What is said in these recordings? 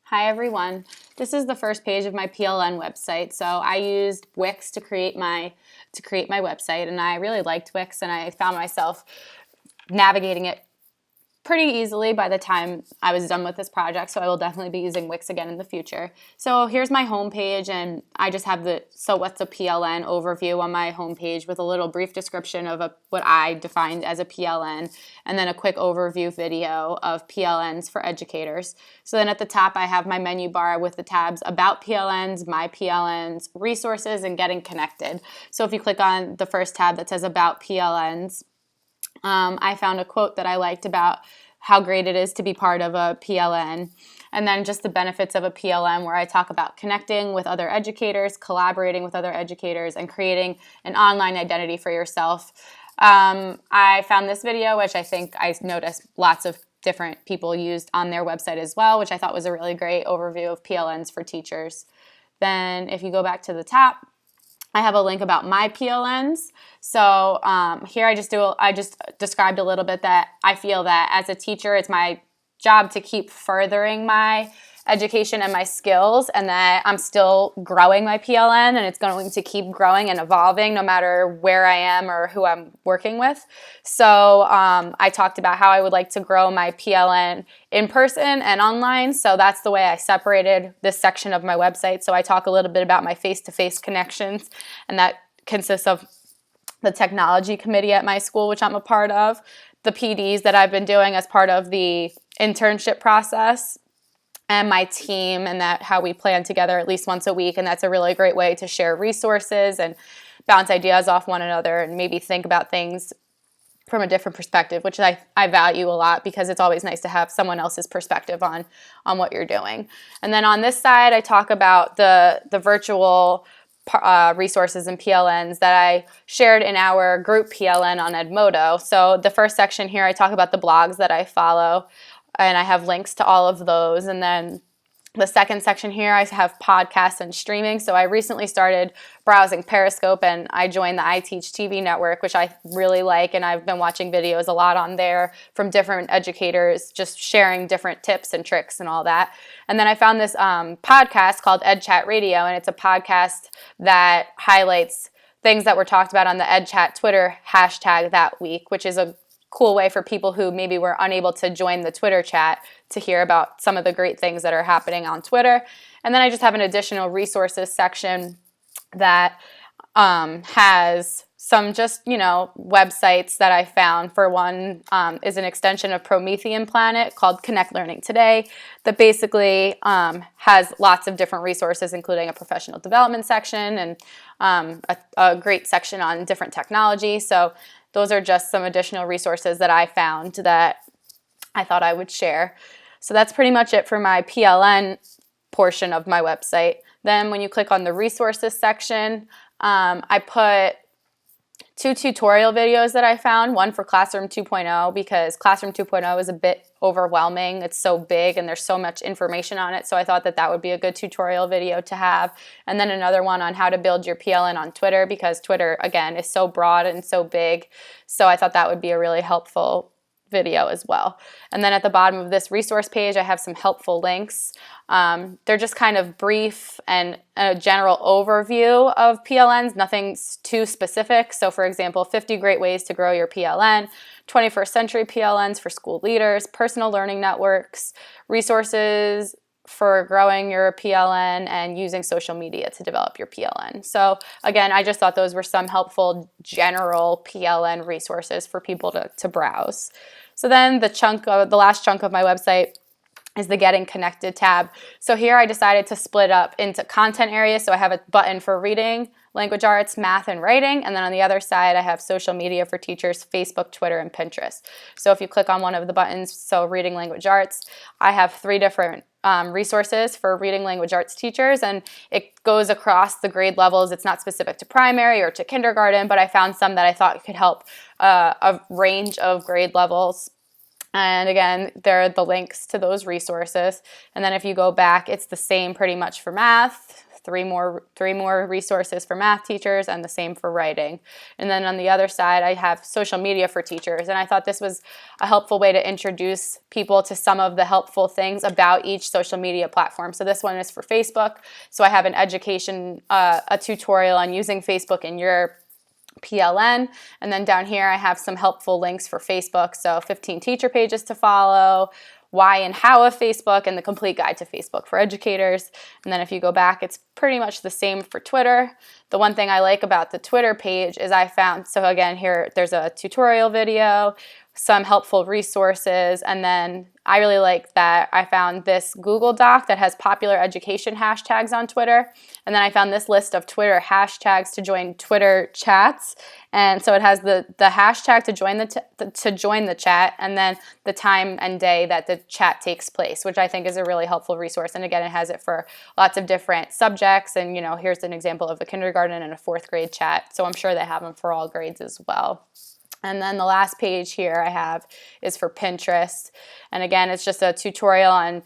Hi everyone. This is the first page of my PLN website. So I used Wix to create my website, and I really liked Wix, and I found myself navigating it pretty easily by the time I was done with this project, so I will definitely be using Wix again in the future. So here's my homepage, and I just have the "So what's a PLN" overview on my homepage with a little brief description of what I defined as a PLN, and then a quick overview video of PLNs for educators. So then at the top I have my menu bar with the tabs About PLNs, My PLNs, Resources, and Getting Connected. So if you click on the first tab that says About PLNs, I found a quote that I liked about how great it is to be part of a PLN, and then just the benefits of a PLN, where I talk about connecting with other educators, collaborating with other educators, and creating an online identity for yourself. I found this video, which I think I noticed lots of different people used on their website as well, which I thought was a really great overview of PLNs for teachers. Then if you go back to the top, I have a link about my PLNs. So here I just described a little bit that I feel that as a teacher, it's my job to keep furthering my education and my skills, and that I'm still growing my PLN, and it's going to keep growing and evolving no matter where I am or who I'm working with. So I talked about how I would like to grow my PLN in person and online. So that's the way I separated this section of my website. So I talk a little bit about my face-to-face connections, and that consists of the technology committee at my school, which I'm a part of, the PDs that I've been doing as part of the internship process, and my team, and that how we plan together at least once a week. And that's a really great way to share resources and bounce ideas off one another, and maybe think about things from a different perspective, which I value a lot, because it's always nice to have someone else's perspective on what you're doing. And then on this side, I talk about the virtual resources and PLNs that I shared in our group PLN on Edmodo. So the first section here, I talk about the blogs that I follow, and I have links to all of those. And then the second section here, I have podcasts and streaming. So I recently started browsing Periscope, and I joined the iTeach TV network, which I really like, and I've been watching videos a lot on there from different educators, just sharing different tips and tricks and all that. And then I found this podcast called EdChat Radio, and it's a podcast that highlights things that were talked about on the EdChat Twitter hashtag that week, which is a cool way for people who maybe were unable to join the Twitter chat to hear about some of the great things that are happening on Twitter. And then I just have an additional resources section that has some just, websites that I found. For one is an extension of Promethean Planet called Connect Learning Today, that basically has lots of different resources, including a professional development section and a great section on different technology. So those are just some additional resources that I found that I thought I would share. So that's pretty much it for my PLN portion of my website. Then when you click on the resources section, I put 2 tutorial videos that I found, one for Classroom 2.0, because Classroom 2.0 is a bit overwhelming. It's so big and there's so much information on it, so I thought that would be a good tutorial video to have. And then another one on how to build your PLN on Twitter, because Twitter, again, is so broad and so big, so I thought that would be a really helpful video as well. And then at the bottom of this resource page, I have some helpful links. They're just kind of brief and a general overview of PLNs, nothing too specific. So for example, 50 great ways to grow your PLN, 21st century PLNs for school leaders, personal learning networks, resources for growing your PLN, and using social media to develop your PLN. So again, I just thought those were some helpful general PLN resources for people to browse. So then the last chunk of my website is the Getting Connected tab. So here I decided to split up into content areas. So I have a button for reading, language arts, math, and writing. And then on the other side, I have social media for teachers, Facebook, Twitter, and Pinterest. So if you click on one of the buttons, so reading language arts, I have 3 different resources for reading language arts teachers, and it goes across the grade levels. It's not specific to primary or to kindergarten, but I found some that I thought could help a range of grade levels. And again, there are the links to those resources. And then if you go back, it's the same pretty much for math, three more resources for math teachers and the same for writing. And then on the other side, I have social media for teachers. And I thought this was a helpful way to introduce people to some of the helpful things about each social media platform. So this one is for Facebook. So I have an education, a tutorial on using Facebook in your PLN. And then down here I have some helpful links for Facebook. So 15 teacher pages to follow, why and how of Facebook, and the complete guide to Facebook for educators. And then if you go back, it's pretty much the same for Twitter. The one thing I like about the Twitter page is I found, so again, here there's a tutorial video, some helpful resources, and then I really like that I found this Google Doc that has popular education hashtags on Twitter, and then I found this list of Twitter hashtags to join Twitter chats, and so it has the hashtag to join the chat, and then the time and day that the chat takes place, which I think is a really helpful resource. And again, it has it for lots of different subjects, and here's an example of a kindergarten and a 4th grade chat, so I'm sure they have them for all grades as well. And then the last page here I have is for Pinterest. And again, it's just a tutorial on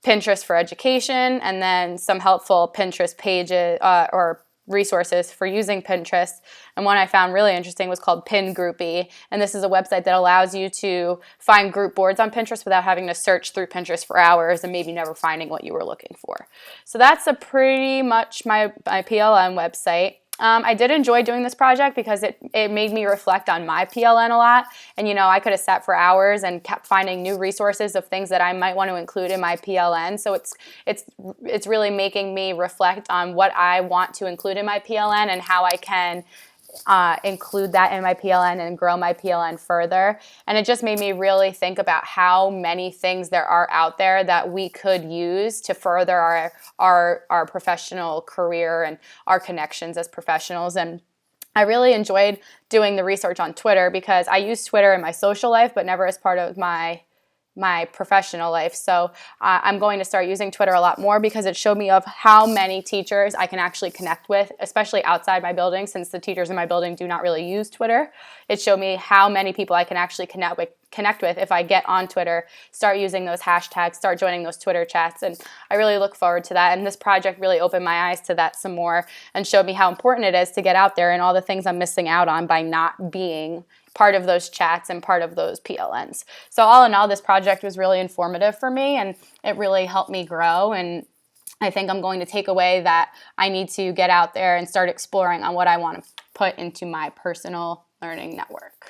Pinterest for education, and then some helpful Pinterest pages or resources for using Pinterest. And one I found really interesting was called Pin Groupie. And this is a website that allows you to find group boards on Pinterest without having to search through Pinterest for hours and maybe never finding what you were looking for. So that's pretty much my PLN website. I did enjoy doing this project because it made me reflect on my PLN a lot. And I could have sat for hours and kept finding new resources of things that I might want to include in my PLN. So it's really making me reflect on what I want to include in my PLN and how I can include that in my PLN and grow my PLN further. And it just made me really think about how many things there are out there that we could use to further our professional career and our connections as professionals. And I really enjoyed doing the research on Twitter because I use Twitter in my social life, but never as part of my professional life. So I'm going to start using Twitter a lot more because it showed me of how many teachers I can actually connect with, especially outside my building, since the teachers in my building do not really use Twitter. It showed me how many people I can actually connect with if I get on Twitter, start using those hashtags, start joining those Twitter chats. And I really look forward to that. And this project really opened my eyes to that some more and showed me how important it is to get out there and all the things I'm missing out on by not being part of those chats and part of those PLNs. So all in all, this project was really informative for me and it really helped me grow. And I think I'm going to take away that I need to get out there and start exploring on what I want to put into my personal learning network.